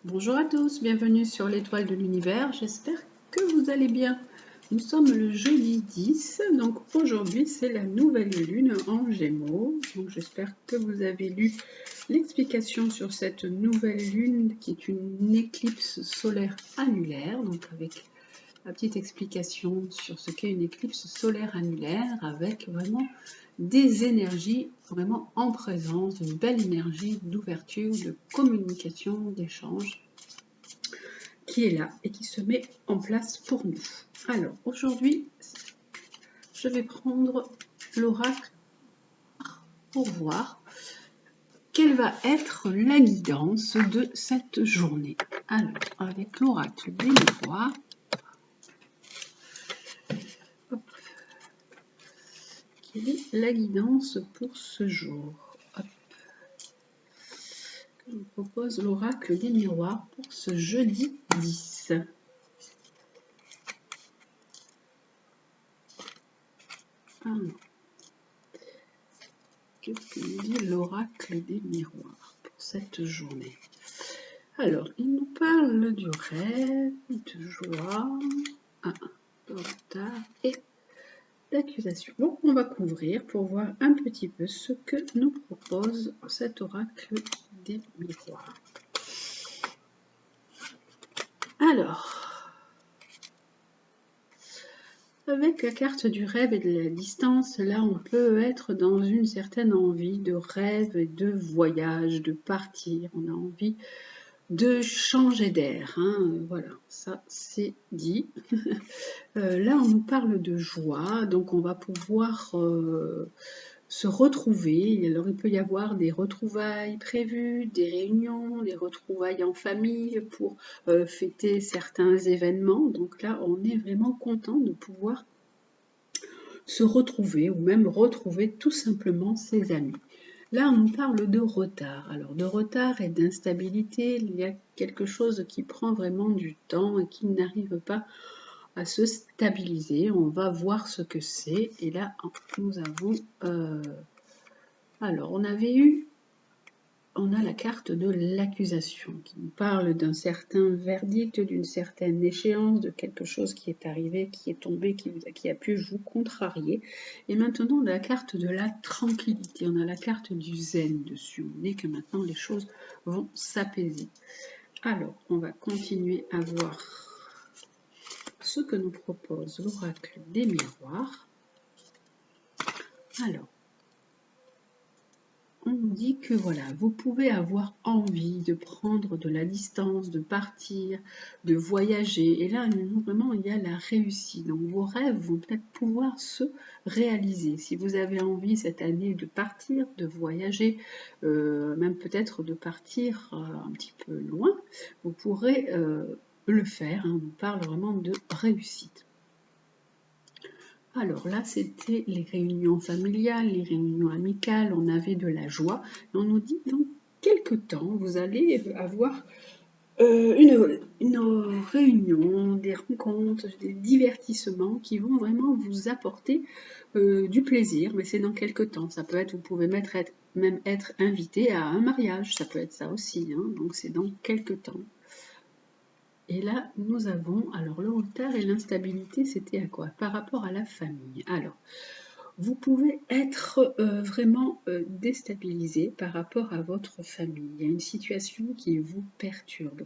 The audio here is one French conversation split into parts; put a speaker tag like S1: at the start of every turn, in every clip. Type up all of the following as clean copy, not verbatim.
S1: Bonjour à tous, bienvenue sur l'étoile de l'univers, j'espère que vous allez bien. Nous sommes le jeudi 10, donc aujourd'hui c'est la nouvelle lune en Gémeaux. Donc j'espère que vous avez lu l'explication sur cette nouvelle lune qui est une éclipse solaire annulaire, donc avec la petite explication sur ce qu'est une éclipse solaire annulaire avec vraiment des énergies vraiment en présence, une belle énergie d'ouverture, de communication, d'échange qui est là et qui se met en place pour nous. Alors aujourd'hui, je vais prendre l'oracle pour voir quelle va être la guidance de cette journée. Alors, avec l'oracle des miroirs, quelle est la guidance pour ce jour? Je vous propose l'oracle des miroirs pour ce jeudi 10. Qu'est-ce que nous dit l'oracle des miroirs pour cette journée? Alors, il nous parle du rêve, de joie, de retard et d'accusation. Bon, on va couvrir pour voir un petit peu ce que nous propose cet oracle des miroirs. Alors, avec la carte du rêve et de la distance, là on peut être dans une certaine envie de rêve et de voyage, de partir. On a envie de changer d'air, voilà, ça c'est dit. Là on nous parle de joie, donc on va pouvoir se retrouver. Alors il peut y avoir des retrouvailles prévues, des réunions, des retrouvailles en famille pour fêter certains événements. Donc là on est vraiment content de pouvoir se retrouver ou même retrouver tout simplement ses amis. Là, on nous parle de retard. Alors, de retard et d'instabilité, il y a quelque chose qui prend vraiment du temps et qui n'arrive pas à se stabiliser. On va voir ce que c'est. Et là, nous avons... alors, on a la carte de l'accusation qui nous parle d'un certain verdict, d'une certaine échéance, de quelque chose qui est arrivé, qui est tombé, qui a pu vous contrarier. Et maintenant, la carte de la tranquillité. On a la carte du zen dessus. On dit que maintenant, les choses vont s'apaiser. Alors, on va continuer à voir ce que nous propose l'oracle des miroirs. Alors, on nous dit que voilà, vous pouvez avoir envie de prendre de la distance, de partir, de voyager. Et là, vraiment, il y a la réussite. Donc, vos rêves vont peut-être pouvoir se réaliser. Si vous avez envie cette année de partir, de voyager, même peut-être de partir un petit peu loin, vous pourrez le faire. On nous parle vraiment de réussite. Alors là, c'était les réunions familiales, les réunions amicales, on avait de la joie. Et on nous dit, dans quelques temps, vous allez avoir une réunion, des rencontres, des divertissements qui vont vraiment vous apporter du plaisir. Mais c'est dans quelques temps. Ça peut être, vous pouvez même être invité à un mariage, ça peut être ça aussi. Donc c'est dans quelques temps. Et là, nous avons, alors le retard et l'instabilité, c'était à quoi? Par rapport à la famille. Alors, vous pouvez être vraiment déstabilisé par rapport à votre famille. Il y a une situation qui vous perturbe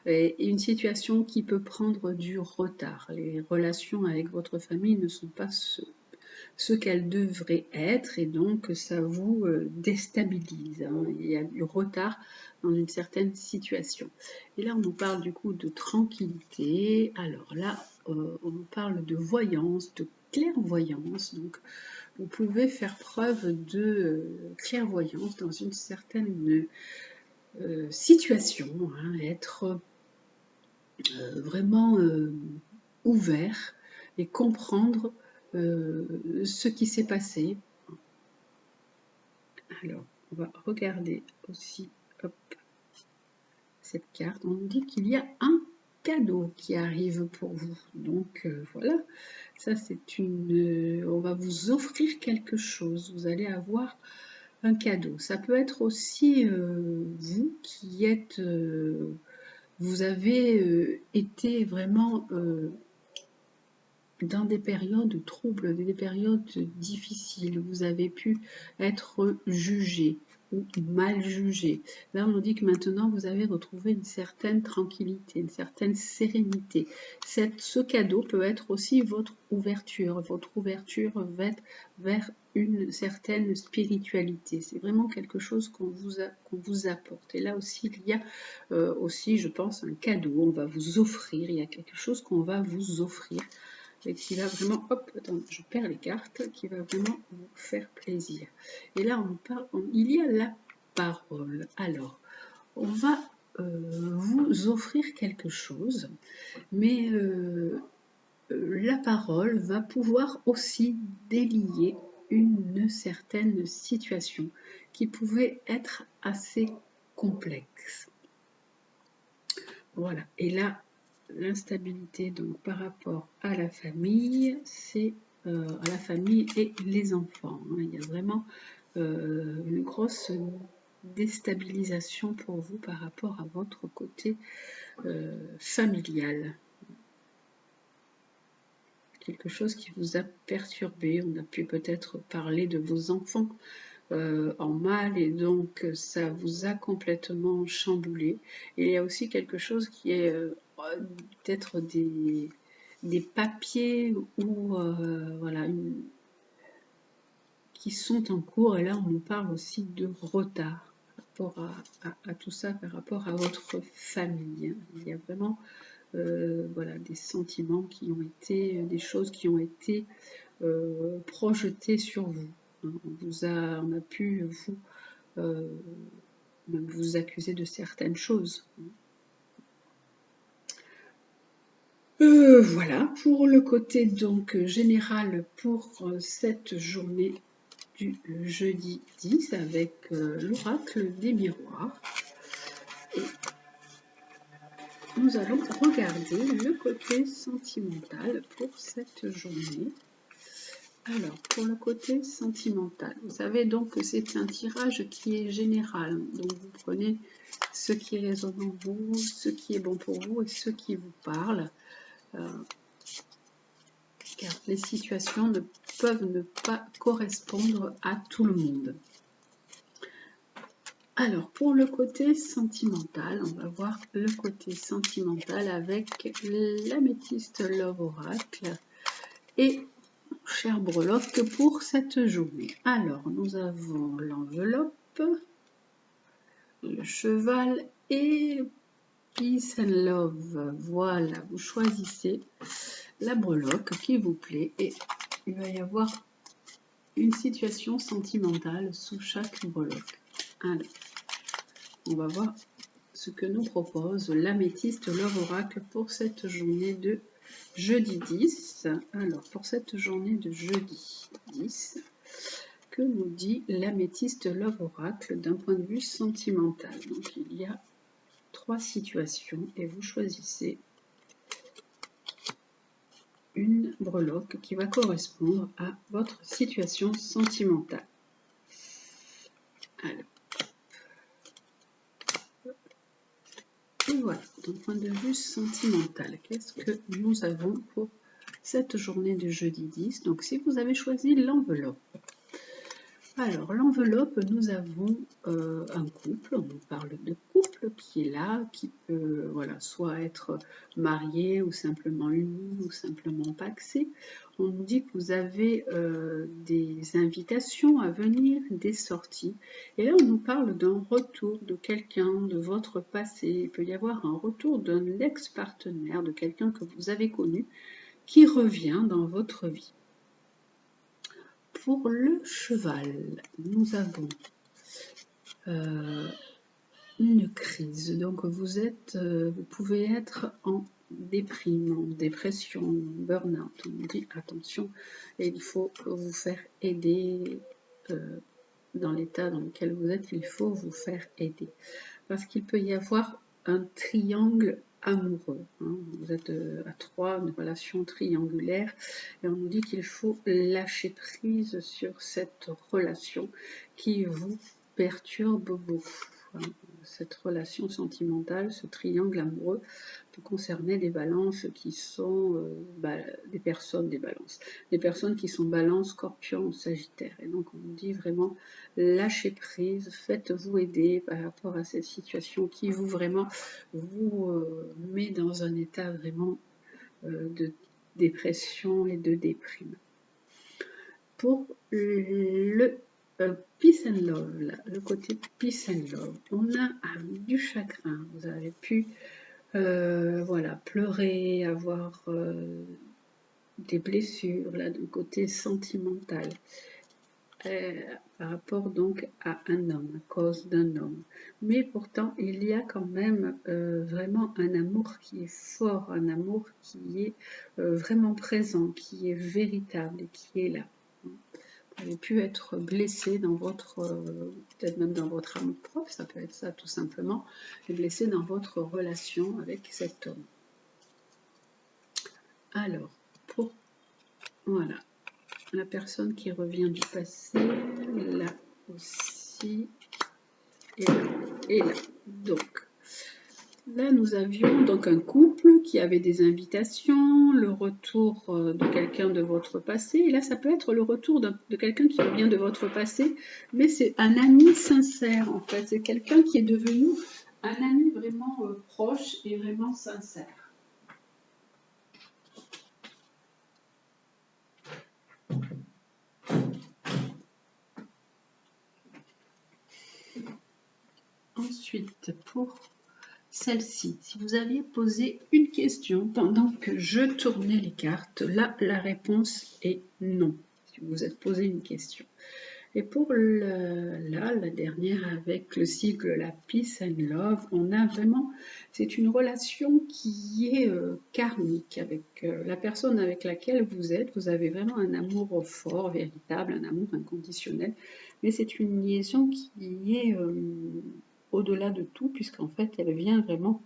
S1: et une situation qui peut prendre du retard. Les relations avec votre famille ne sont pas ce qu'elles devraient être et donc ça vous déstabilise. Il y a du retard dans une certaine situation. Et là, on nous parle du coup de tranquillité. Alors là, on nous parle de voyance, de clairvoyance. Donc, vous pouvez faire preuve de clairvoyance dans une certaine situation, être vraiment ouvert et comprendre ce qui s'est passé. Alors, on va regarder aussi cette carte. On nous dit qu'il y a un cadeau qui arrive pour vous. Donc voilà, ça c'est on va vous offrir quelque chose. Vous allez avoir un cadeau. Ça peut être aussi vous qui êtes vous avez été vraiment dans des périodes troubles, des périodes difficiles, vous avez pu être jugé ou mal jugé. Là, on nous dit que maintenant, vous avez retrouvé une certaine tranquillité, une certaine sérénité. Ce cadeau peut être aussi votre ouverture vers une certaine spiritualité. C'est vraiment quelque chose qu'on vous apporte. Et là aussi, il y a aussi, je pense, un cadeau. On va vous offrir, il y a quelque chose qu'on va vous offrir et qui va vraiment, hop, attends, je perds les cartes, qui va vraiment vous faire plaisir. Et là, il y a la parole. Alors, on va vous offrir quelque chose, mais la parole va pouvoir aussi délier une certaine situation qui pouvait être assez complexe. Voilà, et là, l'instabilité donc par rapport à la famille, c'est à la famille et les enfants. Hein. Il y a vraiment une grosse déstabilisation pour vous par rapport à votre côté familial. Quelque chose qui vous a perturbé. On a pu peut-être parler de vos enfants en mal et donc ça vous a complètement chamboulé. Et il y a aussi quelque chose qui est peut-être des papiers ou voilà, qui sont en cours. Et là, on nous parle aussi de retard par rapport à tout ça, par rapport à votre famille. Il y a vraiment voilà, des sentiments qui ont été, des choses qui ont été projetées sur vous. On a pu même vous accuser de certaines choses. Voilà, pour le côté donc général pour cette journée du jeudi 10 avec l'oracle des miroirs. Et nous allons regarder le côté sentimental pour cette journée. Alors, pour le côté sentimental, vous savez donc que c'est un tirage qui est général. Donc, vous prenez ce qui résonne en vous, ce qui est bon pour vous et ce qui vous parle. Car les situations peuvent ne pas correspondre à tout le monde. Alors, pour le côté sentimental, on va voir le côté sentimental avec l'améthyste Love Oracle et cher breloque pour cette journée. Alors, nous avons l'enveloppe, le cheval et Peace and Love. Voilà, vous choisissez la breloque qui vous plaît et il va y avoir une situation sentimentale sous chaque breloque. Alors, on va voir ce que nous propose l'améthyste Love Oracle pour cette journée de jeudi 10. Alors, pour cette journée de jeudi 10, que nous dit l'améthyste Love Oracle d'un point de vue sentimental? Donc, il y a 3 situations et vous choisissez une breloque qui va correspondre à votre situation sentimentale. Alors, et voilà, d'un point de vue sentimental, qu'est-ce que nous avons pour cette journée de jeudi 10? Donc, si vous avez choisi l'enveloppe, alors l'enveloppe, nous avons un couple, on parle de couple qui est là, qui peut voilà, soit être marié ou simplement uni ou simplement pacsé. On nous dit que vous avez des invitations à venir, des sorties. Et là, on nous parle d'un retour de quelqu'un de votre passé. Il peut y avoir un retour d'un ex-partenaire, de quelqu'un que vous avez connu, qui revient dans votre vie. Pour le cheval, nous avons une crise. Donc vous pouvez être en déprime, en dépression, en burn-out. On nous dit attention, et il faut vous faire aider dans l'état dans lequel vous êtes, il faut vous faire aider. Parce qu'il peut y avoir un triangle amoureux. Hein. Vous êtes à 3, une relation triangulaire, et on nous dit qu'il faut lâcher prise sur cette relation qui vous perturbe beaucoup. Hein. cette relation sentimentale, ce triangle amoureux peut concerner des balances qui sont des personnes qui sont balance, scorpion ou sagittaire. Et donc on dit vraiment lâchez prise, faites-vous aider par rapport à cette situation qui vous met dans un état vraiment de dépression et de déprime. Pour le peace and love, là, le côté peace and love, on a du chagrin. Vous avez pu pleurer, avoir des blessures là du côté sentimental par rapport donc à un homme, à cause d'un homme. Mais pourtant, il y a quand même vraiment un amour qui est fort, un amour qui est vraiment présent, qui est véritable et qui est là. Vous avez pu être blessé dans votre, peut-être même dans votre amour propre, ça peut être ça tout simplement, et blessé dans votre relation avec cet homme. Alors, voilà, la personne qui revient du passé, là aussi, et là. Donc, là, nous avions donc un couple qui avait des invitations, le retour de quelqu'un de votre passé. Et là, ça peut être le retour de quelqu'un qui revient de votre passé, mais c'est un ami sincère, en fait. C'est quelqu'un qui est devenu un ami vraiment proche et vraiment sincère. Ensuite, pour celle-ci, si vous aviez posé une question pendant que je tournais les cartes, là, la réponse est non, si vous vous êtes posé une question. Et pour la dernière avec le cycle la Peace and Love, on a vraiment, c'est une relation qui est karmique avec la personne avec laquelle vous êtes. Vous avez vraiment un amour fort, véritable, un amour inconditionnel, mais c'est une liaison qui est au-delà de tout, puisqu'en fait, elle vient vraiment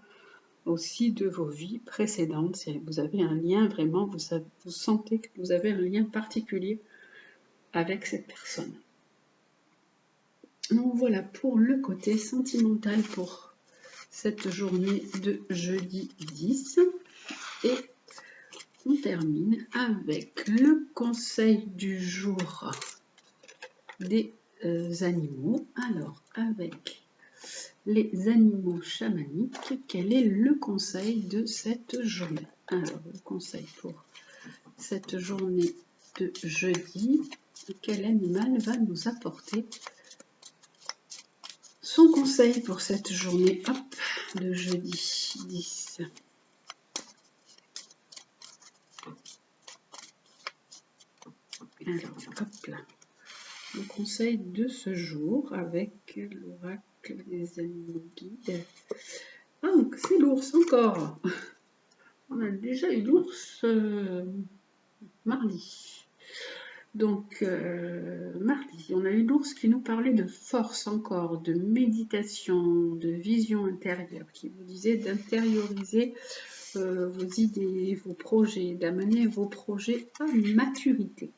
S1: aussi de vos vies précédentes. Vous avez un lien vraiment, vous sentez que vous avez un lien particulier avec cette personne. Donc voilà pour le côté sentimental pour cette journée de jeudi 10. Et on termine avec le conseil du jour des animaux. Alors, avec les animaux chamaniques, quel est le conseil de cette journée? Alors, le conseil pour cette journée de jeudi, quel animal va nous apporter son conseil pour cette journée de jeudi 10? Alors, hop là. Le conseil de ce jour avec l'oracle des animaux guides. Ah, c'est l'ours encore. On a déjà eu l'ours mardi. Donc, mardi, on a eu l'ours qui nous parlait de force encore, de méditation, de vision intérieure, qui vous disait d'intérioriser vos idées, vos projets, d'amener vos projets à maturité.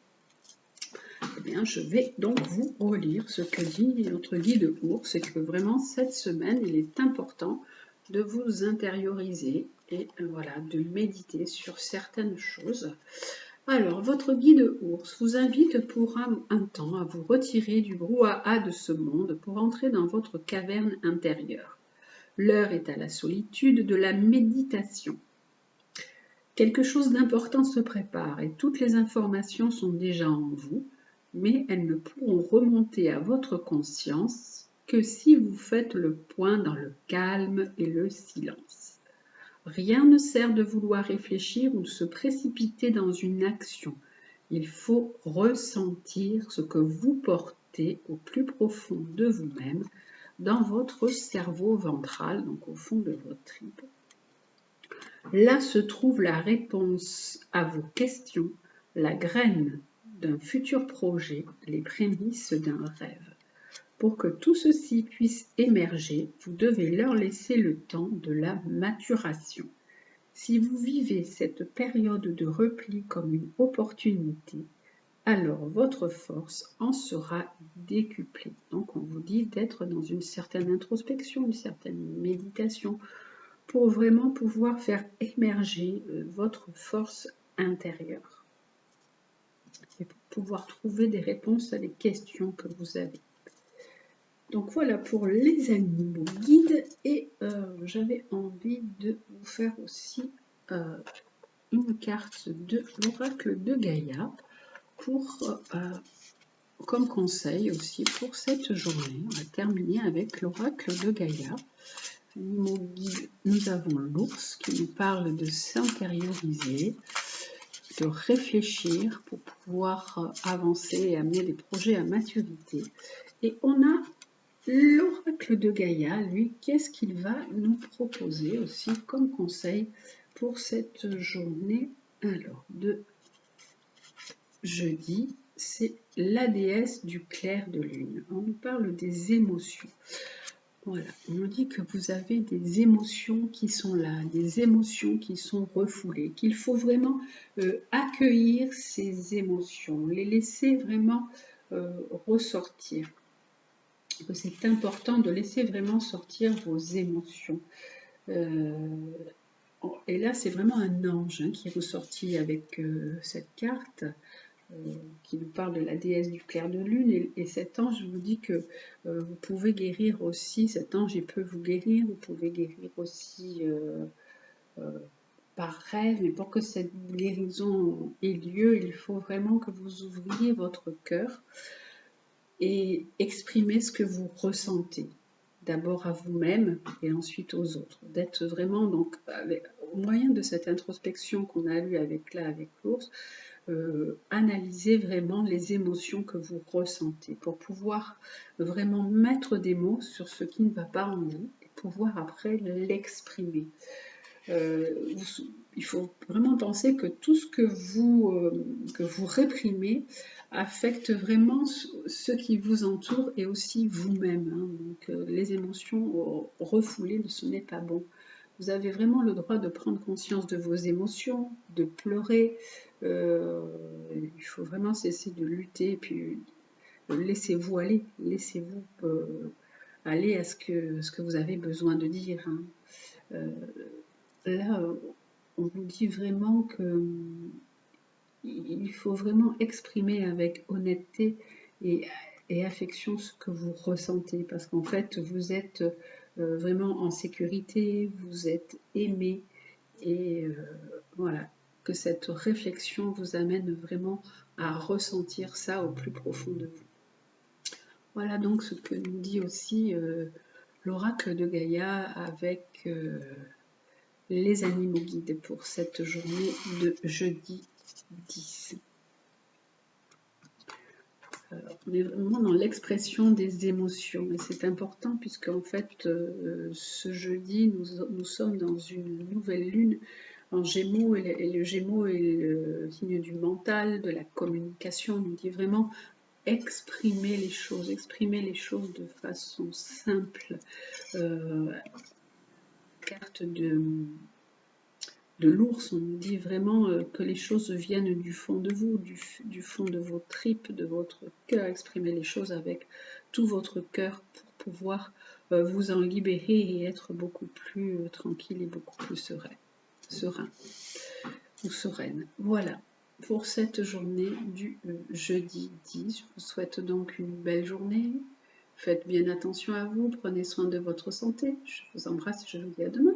S1: Eh bien, je vais donc vous relire ce que dit notre guide ours, c'est que vraiment cette semaine, il est important de vous intérioriser et voilà, de méditer sur certaines choses. Alors, votre guide ours vous invite pour un temps à vous retirer du brouhaha de ce monde pour entrer dans votre caverne intérieure. L'heure est à la solitude de la méditation. Quelque chose d'important se prépare et toutes les informations sont déjà en vous, mais elles ne pourront remonter à votre conscience que si vous faites le point dans le calme et le silence. Rien ne sert de vouloir réfléchir ou de se précipiter dans une action. Il faut ressentir ce que vous portez au plus profond de vous-même, dans votre cerveau ventral, donc au fond de votre tripe. Là se trouve la réponse à vos questions, la graine d'un futur projet, les prémices d'un rêve. Pour que tout ceci puisse émerger, vous devez leur laisser le temps de la maturation. Si vous vivez cette période de repli comme une opportunité, alors votre force en sera décuplée. Donc on vous dit d'être dans une certaine introspection, une certaine méditation, pour vraiment pouvoir faire émerger votre force intérieure et pour pouvoir trouver des réponses à des questions que vous avez. Donc voilà pour les animaux guides et j'avais envie de vous faire aussi une carte de l'oracle de Gaïa pour comme conseil aussi pour cette journée. On va terminer avec l'oracle de Gaïa. Animaux guides, nous avons l'ours qui nous parle de s'intérioriser, de réfléchir pour pouvoir avancer et amener des projets à maturité. Et on a l'oracle de Gaïa, lui, qu'est-ce qu'il va nous proposer aussi comme conseil pour cette journée alors de jeudi? C'est la déesse du clair de lune. On nous parle des émotions. Voilà, on nous dit que vous avez des émotions qui sont là, des émotions qui sont refoulées, qu'il faut vraiment accueillir ces émotions, les laisser vraiment ressortir. Que c'est important de laisser vraiment sortir vos émotions. Et là, c'est vraiment un ange qui est ressorti avec cette carte. Qui nous parle de la déesse du clair de lune. Et cet ange vous dit que vous pouvez guérir aussi, cet ange il peut vous guérir, vous pouvez guérir aussi par rêve, mais pour que cette guérison ait lieu, il faut vraiment que vous ouvriez votre cœur et exprimer ce que vous ressentez. D'abord à vous-même et ensuite aux autres. D'être vraiment, donc, au moyen de cette introspection qu'on a eue avec l'ours, analyser vraiment les émotions que vous ressentez pour pouvoir vraiment mettre des mots sur ce qui ne va pas en vous et pouvoir après l'exprimer. Il faut vraiment penser que tout ce que vous réprimez affecte vraiment ce qui vous entoure et aussi vous-même. Donc les émotions refoulées, ce n'est pas bon. Vous avez vraiment le droit de prendre conscience de vos émotions, de pleurer. Il faut vraiment cesser de lutter et puis laissez-vous aller, laissez-vous aller à ce que vous avez besoin de dire. Là, on vous dit vraiment que il faut vraiment exprimer avec honnêteté et affection ce que vous ressentez parce qu'en fait vous êtes vraiment en sécurité, vous êtes aimé et voilà, que cette réflexion vous amène vraiment à ressentir ça au plus profond de vous. Voilà donc ce que nous dit aussi l'oracle de Gaïa avec les animaux guides pour cette journée de jeudi 10. On est vraiment dans l'expression des émotions et c'est important puisque en fait ce jeudi nous sommes dans une nouvelle lune en Gémeaux et le Gémeaux est le signe du mental, de la communication. On nous dit vraiment exprimer les choses de façon simple. Carte de l'ours, on nous dit vraiment que les choses viennent du fond de vous, du fond de vos tripes, de votre cœur, exprimer les choses avec tout votre cœur pour pouvoir vous en libérer et être beaucoup plus tranquille et beaucoup plus serein ou sereine. Voilà pour cette journée du jeudi 10. Je vous souhaite donc une belle journée. Faites bien attention à vous, prenez soin de votre santé. Je vous embrasse et je vous dis à demain.